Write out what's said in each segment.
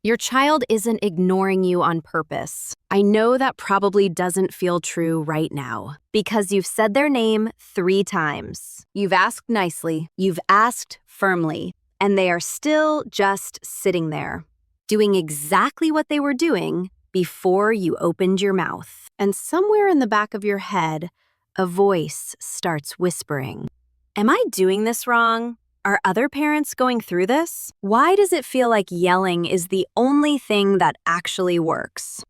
Your child isn't ignoring you on purpose. I know that probably doesn't feel true right now because you've said their name 3 times. You've asked nicely, you've asked firmly, and they are still just sitting there, doing exactly what they were doing before you opened your mouth. And somewhere in the back of your head, a voice starts whispering, "Am I doing this wrong? Are other parents going through this? Why does it feel like yelling is the only thing that actually works?"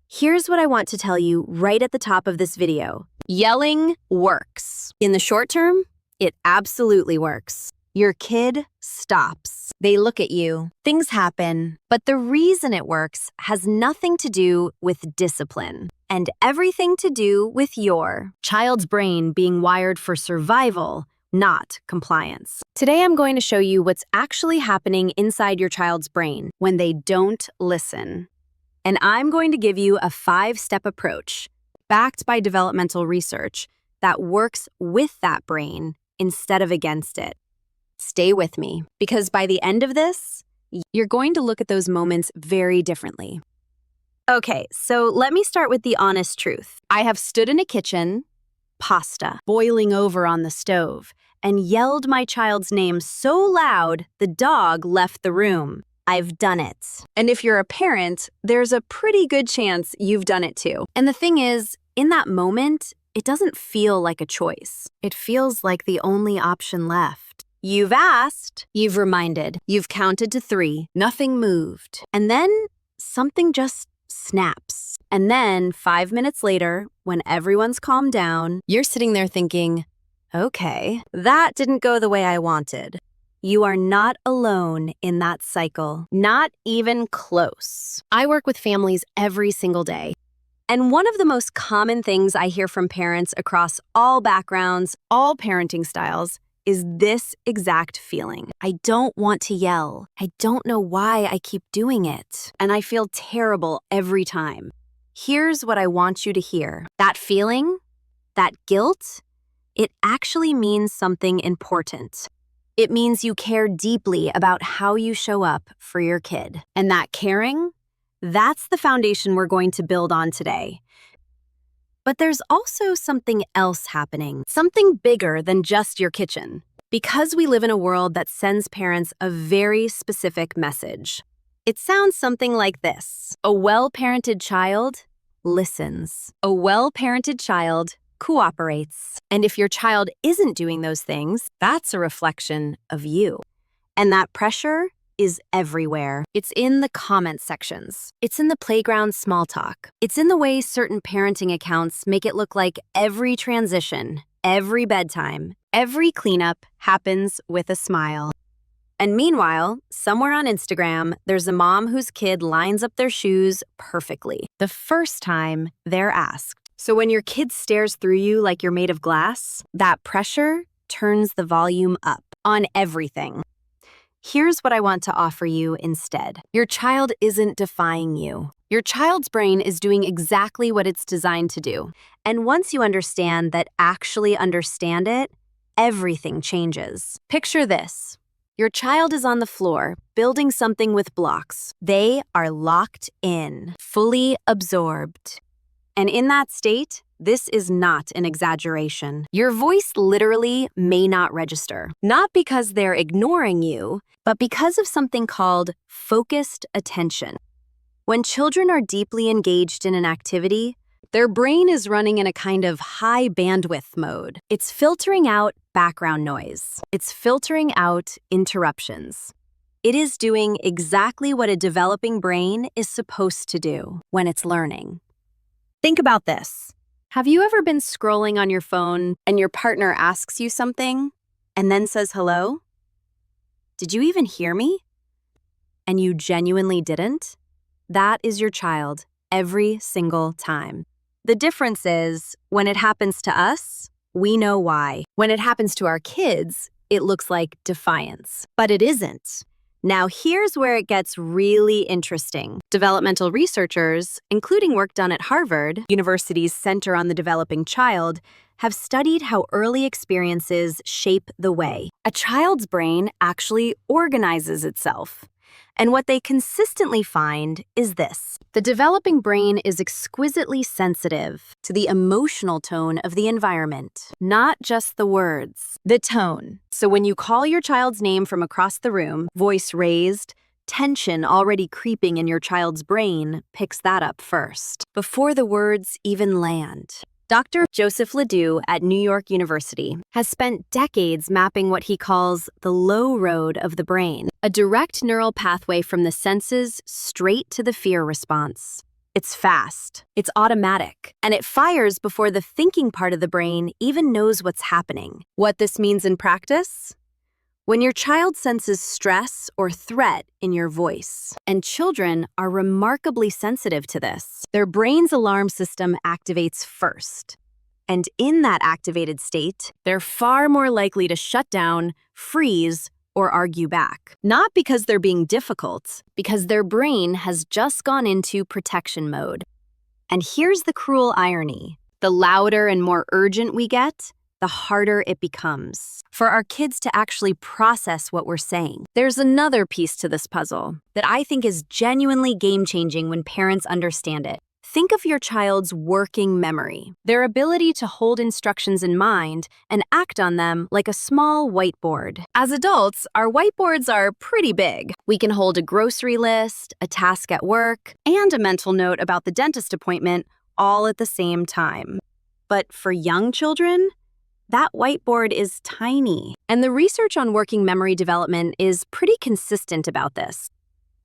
Here's what I want to tell you right at the top of this video. Yelling works. In the short term, it absolutely works. Your kid stops. They look at you. Things happen. But the reason it works has nothing to do with discipline and everything to do with your child's brain being wired for survival, not compliance. Today, I'm going to show you what's actually happening inside your child's brain when they don't listen. And I'm going to give you a 5-step approach, backed by developmental research, that works with that brain instead of against it. Stay with me, because by the end of this, you're going to look at those moments very differently. Okay, so let me start with the honest truth. I have stood in a kitchen, pasta boiling over on the stove, and yelled my child's name so loud the dog left the room. I've done it. And if you're a parent, there's a pretty good chance you've done it too. And the thing is, in that moment, it doesn't feel like a choice. It feels like the only option left. You've asked, you've reminded, you've counted to 3, nothing moved. And then something just snaps. And then 5 minutes later, when everyone's calmed down, you're sitting there thinking, okay, that didn't go the way I wanted. You are not alone in that cycle, not even close. I work with families every single day. And one of the most common things I hear from parents across all backgrounds, all parenting styles, is this exact feeling. I don't want to yell. I don't know why I keep doing it. And I feel terrible every time. Here's what I want you to hear. That feeling, that guilt, it actually means something important. It means you care deeply about how you show up for your kid. And that caring, that's the foundation we're going to build on today. But there's also something else happening, something bigger than just your kitchen. Because we live in a world that sends parents a very specific message. It sounds something like this. A well-parented child listens. A well-parented child cooperates. And if your child isn't doing those things, that's a reflection of you. And that pressure is everywhere. It's in the comment sections. It's in the playground small talk. It's in the way certain parenting accounts make it look like every transition, every bedtime, every cleanup happens with a smile. And meanwhile, somewhere on Instagram, there's a mom whose kid lines up their shoes perfectly the first time they're asked. So when your kid stares through you like you're made of glass, that pressure turns the volume up on everything. Here's what I want to offer you instead. Your child isn't defying you. Your child's brain is doing exactly what it's designed to do. And once you understand that actually understand it, everything changes. Picture this. Your child is on the floor, building something with blocks. They are locked in, fully absorbed. And in that state, this is not an exaggeration. Your voice literally may not register, not because they're ignoring you, but because of something called focused attention. When children are deeply engaged in an activity, their brain is running in a kind of high bandwidth mode. It's filtering out background noise. It's filtering out interruptions. It is doing exactly what a developing brain is supposed to do when it's learning. Think about this. Have you ever been scrolling on your phone and your partner asks you something and then says hello? Did you even hear me? And you genuinely didn't? That is your child every single time. The difference is, when it happens to us, we know why. When it happens to our kids, it looks like defiance. But it isn't. Now, here's where it gets really interesting. Developmental researchers, including work done at Harvard University's Center on the Developing Child, have studied how early experiences shape the way a child's brain actually organizes itself. And what they consistently find is this. The developing brain is exquisitely sensitive to the emotional tone of the environment, not just the words, the tone. So when you call your child's name from across the room, voice raised, tension already creeping in your child's brain picks that up first, before the words even land. Dr. Joseph Ledoux at New York University has spent decades mapping what he calls the low road of the brain, a direct neural pathway from the senses straight to the fear response. It's fast, it's automatic, and it fires before the thinking part of the brain even knows what's happening. What this means in practice? When your child senses stress or threat in your voice, and children are remarkably sensitive to this, their brain's alarm system activates first. And in that activated state, they're far more likely to shut down, freeze, or argue back. Not because they're being difficult, because their brain has just gone into protection mode. And here's the cruel irony. The louder and more urgent we get, the harder it becomes for our kids to actually process what we're saying. There's another piece to this puzzle that I think is genuinely game-changing when parents understand it. Think of your child's working memory, their ability to hold instructions in mind and act on them like a small whiteboard. As adults, our whiteboards are pretty big. We can hold a grocery list, a task at work, and a mental note about the dentist appointment all at the same time. But for young children, that whiteboard is tiny, and the research on working memory development is pretty consistent about this.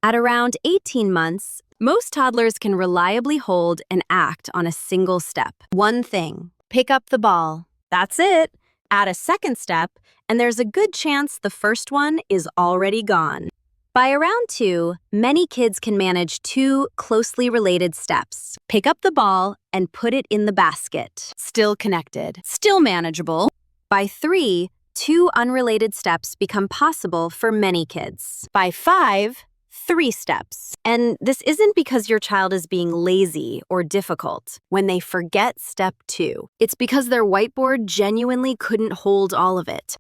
At around 18 months, most toddlers can reliably hold and act on a single step. One thing, pick up the ball. That's it. Add a second step, and there's a good chance the first one is already gone. By around 2, many kids can manage 2 closely related steps. Pick up the ball and put it in the basket. Still connected, still manageable. By 3, 2 unrelated steps become possible for many kids. By 5, 3 steps. And this isn't because your child is being lazy or difficult when they forget step 2. It's because their whiteboard genuinely couldn't hold all of it.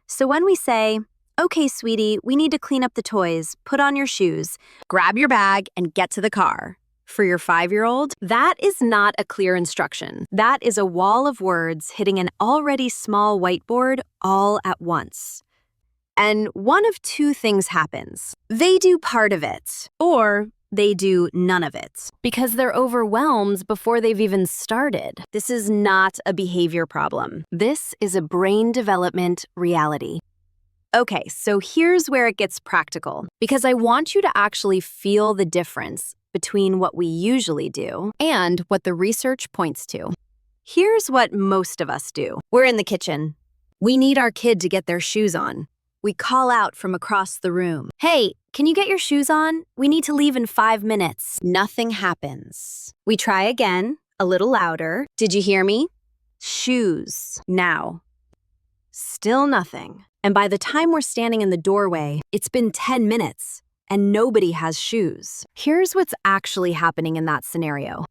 So when we say, "Okay, sweetie, we need to clean up the toys, put on your shoes, grab your bag, and get to the car," for your 5-year-old, that is not a clear instruction. That is a wall of words hitting an already small whiteboard all at once. And one of 2 things happens. They do part of it, or they do none of it, because they're overwhelmed before they've even started. This is not a behavior problem. This is a brain development reality. Okay, so here's where it gets practical, because I want you to actually feel the difference between what we usually do and what the research points to. Here's what most of us do. We're in the kitchen. We need our kid to get their shoes on. We call out from across the room, "Hey, can you get your shoes on? We need to leave in 5 minutes." Nothing happens. We try again, a little louder. "Did you hear me? Shoes, now." Still nothing. And by the time we're standing in the doorway, it's been 10 minutes, and nobody has shoes. Here's what's actually happening in that scenario.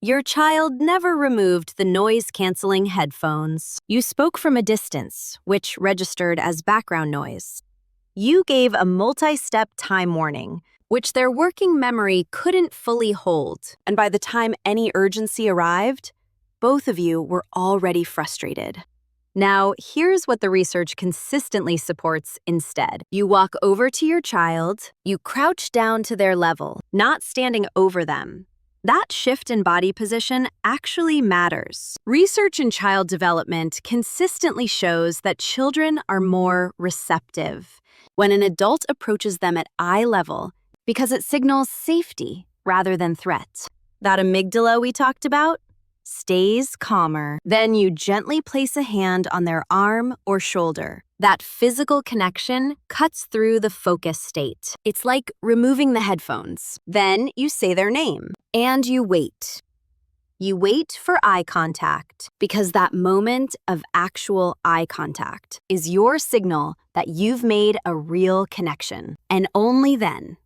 Your child never removed the noise-canceling headphones. You spoke from a distance, which registered as background noise. You gave a multi-step time warning, which their working memory couldn't fully hold. And by the time any urgency arrived, both of you were already frustrated. Now, here's what the research consistently supports instead. You walk over to your child, you crouch down to their level, not standing over them. That shift in body position actually matters. Research in child development consistently shows that children are more receptive when an adult approaches them at eye level because it signals safety rather than threat. That amygdala we talked about stays calmer. Then you gently place a hand on their arm or shoulder. That physical connection cuts through the focus state. It's like removing the headphones. Then you say their name, and you wait. You wait for eye contact, because that moment of actual eye contact is your signal that you've made a real connection. And only then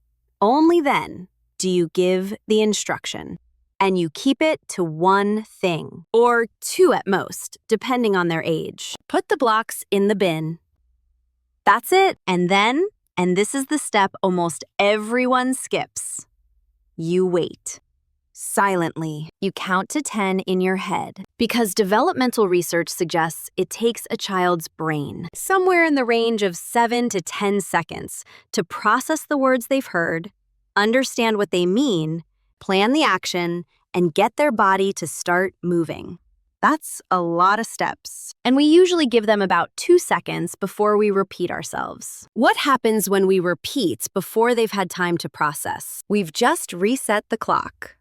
do you give the instruction. And you keep it to 1 thing, or 2 at most, depending on their age. Put the blocks in the bin. That's it. And then And this is the step almost everyone skips. You wait. Silently, you count to 10 in your head because developmental research suggests it takes a child's brain somewhere in the range of 7 to 10 seconds to process the words they've heard, understand what they mean, plan the action, and get their body to start moving. That's a lot of steps. And we usually give them about 2 seconds before we repeat ourselves. What happens when we repeat before they've had time to process? We've just reset the clock.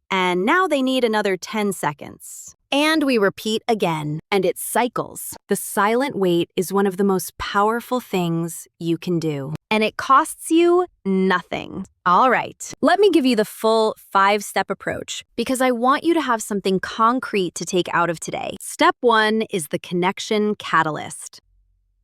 And now they need another 10 seconds. And we repeat again, and it cycles. The silent wait is one of the most powerful things you can do. And it costs you nothing. All right, let me give you the full 5-step approach because I want you to have something concrete to take out of today. Step 1 is the connection catalyst.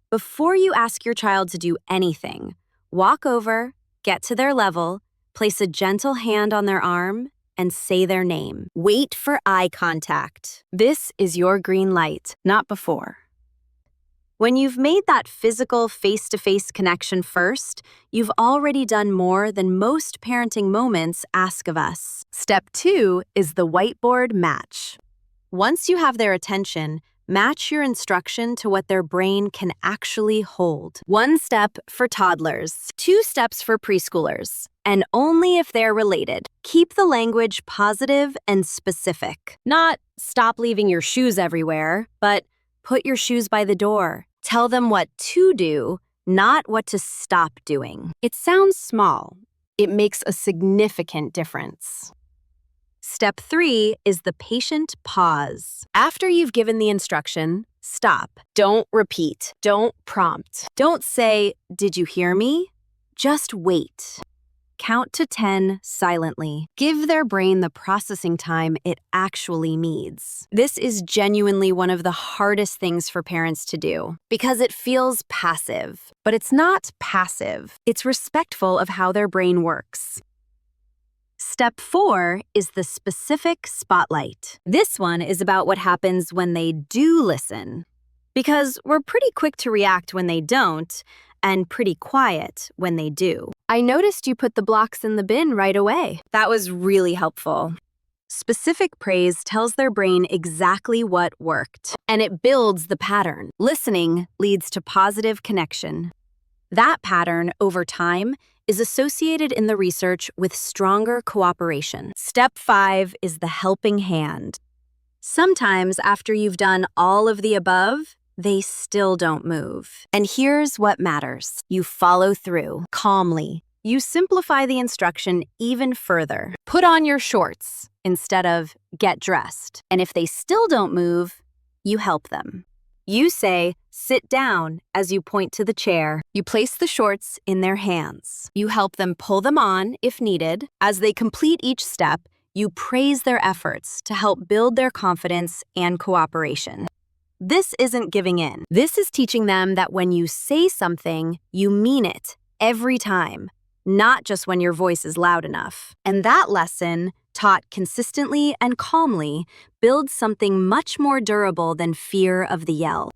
Before you ask your child to do anything, walk over, get to their level, place a gentle hand on their arm, and say their name. Wait for eye contact. This is your green light, not before. When you've made that physical face-to-face connection first, you've already done more than most parenting moments ask of us. Step 2 is the whiteboard match. Once you have their attention, match your instruction to what their brain can actually hold. 1 step for toddlers, 2 steps for preschoolers, and only if they're related. Keep the language positive and specific. Not stop leaving your shoes everywhere, but put your shoes by the door. Tell them what to do, not what to stop doing. It sounds small. It makes a significant difference. Step 3 is the patient pause. After you've given the instruction, stop. Don't repeat. Don't prompt. Don't say, "Did you hear me?" Just wait. Count to 10 silently. Give their brain the processing time it actually needs. This is genuinely one of the hardest things for parents to do because it feels passive. But it's not passive. It's respectful of how their brain works. Step 4 is the specific spotlight. This one is about what happens when they do listen. Because we're pretty quick to react when they don't, and pretty quiet when they do. I noticed you put the blocks in the bin right away. That was really helpful. Specific praise tells their brain exactly what worked, and it builds the pattern. Listening leads to positive connection. That pattern, over time, is associated in the research with stronger cooperation. Step 5 is the helping hand. Sometimes after you've done all of the above, they still don't move. And here's what matters. You follow through calmly. You simplify the instruction even further. Put on your shorts instead of get dressed. And if they still don't move, you help them. You say, sit down as you point to the chair. You place the shorts in their hands. You help them pull them on if needed. As they complete each step, you praise their efforts to help build their confidence and cooperation. This isn't giving in. This is teaching them that when you say something, you mean it every time, not just when your voice is loud enough. And that lesson, taught consistently and calmly, builds something much more durable than fear of the yell.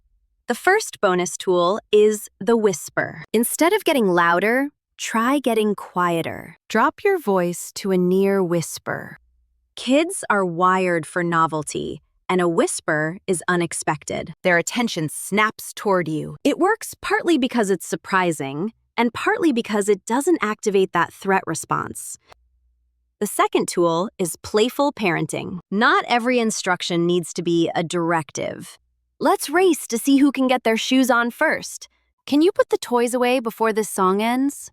The first bonus tool is the whisper. Instead of getting louder, try getting quieter. Drop your voice to a near whisper. Kids are wired for novelty, and a whisper is unexpected. Their attention snaps toward you. It works partly because it's surprising, and partly because it doesn't activate that threat response. The second tool is playful parenting. Not every instruction needs to be a directive. Let's race to see who can get their shoes on first. Can you put the toys away before this song ends?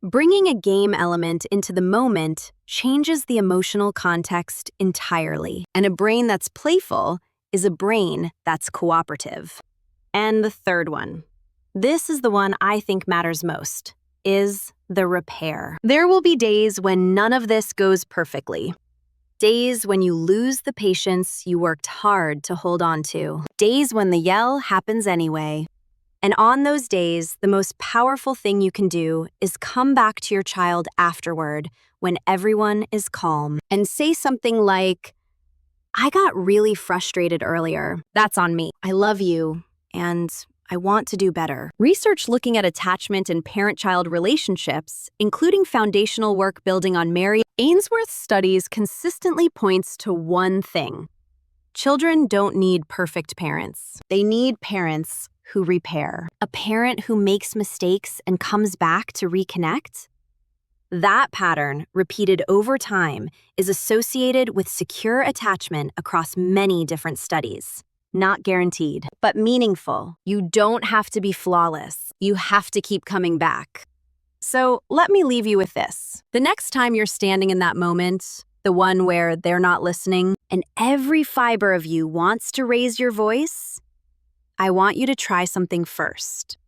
Bringing a game element into the moment changes the emotional context entirely. And a brain that's playful is a brain that's cooperative. And the third one, this is the one I think matters most, is the repair. There will be days when none of this goes perfectly. Days when you lose the patience you worked hard to hold on to. Days when the yell happens anyway. And on those days, the most powerful thing you can do is come back to your child afterward when everyone is calm and say something like, "I got really frustrated earlier. That's on me. I love you, and I want to do better. Research looking at attachment and parent-child relationships, including foundational work building on Mary Ainsworth's studies, consistently points to one thing. Children don't need perfect parents. They need parents who repair. A parent who makes mistakes and comes back to reconnect? That pattern, repeated over time, is associated with secure attachment across many different studies. Not guaranteed, but meaningful. You don't have to be flawless. You have to keep coming back. So let me leave you with this. The next time you're standing in that moment, the one where they're not listening, and every fiber of you wants to raise your voice, I want you to try something first.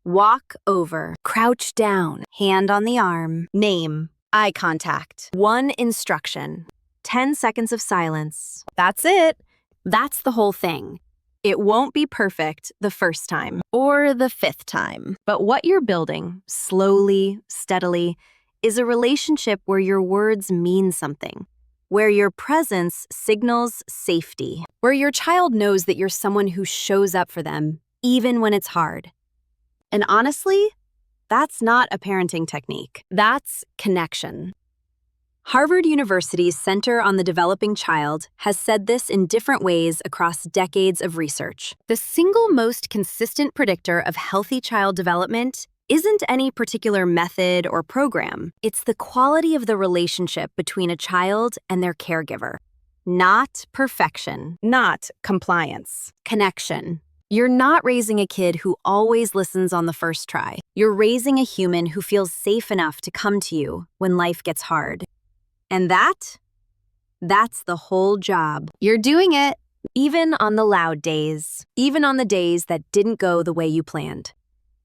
Walk over, crouch down, hand on the arm, name, eye contact, one instruction, 10 seconds of silence. That's it. That's the whole thing. It won't be perfect the first time or the 5th time, but what you're building, slowly, steadily, is a relationship where your words mean something, where your presence signals safety, where your child knows that you're someone who shows up for them, even when it's hard. And honestly, that's not a parenting technique. That's connection. Harvard University's Center on the Developing Child has said this in different ways across decades of research. The single most consistent predictor of healthy child development isn't any particular method or program. It's the quality of the relationship between a child and their caregiver. Not perfection, not compliance, connection. You're not raising a kid who always listens on the first try. You're raising a human who feels safe enough to come to you when life gets hard. And that's the whole job. You're doing it, even on the loud days, even on the days that didn't go the way you planned.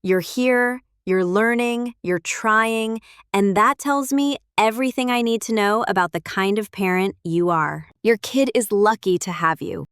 You're here, you're learning, you're trying, and that tells me everything I need to know about the kind of parent you are. Your kid is lucky to have you.